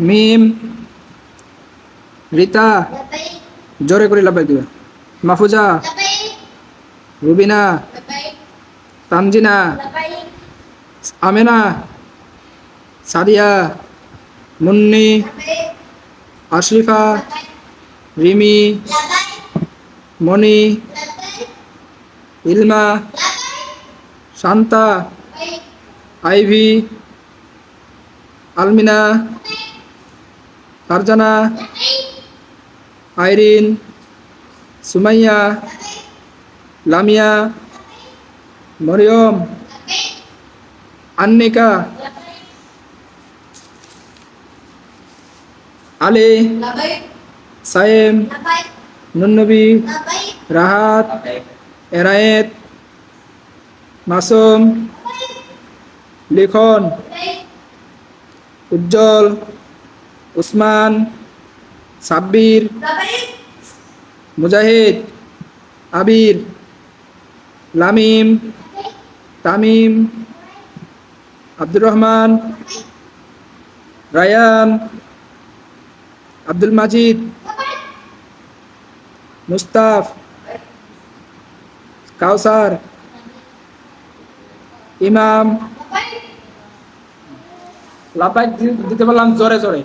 মিম, রিতা, জোরে করে লাফাই দিবে। মাহফুজা, রুবিনা, তানজিনা, আমেনা, সাদিয়া, মুন্নি, আশরিফা, রিমি, মনি, ইলমা, শান্তা, আইভি, আলমিনা, ফারজানা, আইরিন, সুমাইয়া, লামিয়া, মরিয়ম, আন্নিকা, আলী, সায়েম, নুননবী, রাহাত, এনায়েত, মাসুম, লিখন, উজ্জ্বল, উসমান, সাব্বির, মুজাহিদ, আবির, লামিম, তামিম, আব্দুর রহমান, রায়ান, আব্দুল মাজিদ, মুস্তাফ, কাউসার, ইমাম। লাফাই দিতে বললাম জোরে জোরে।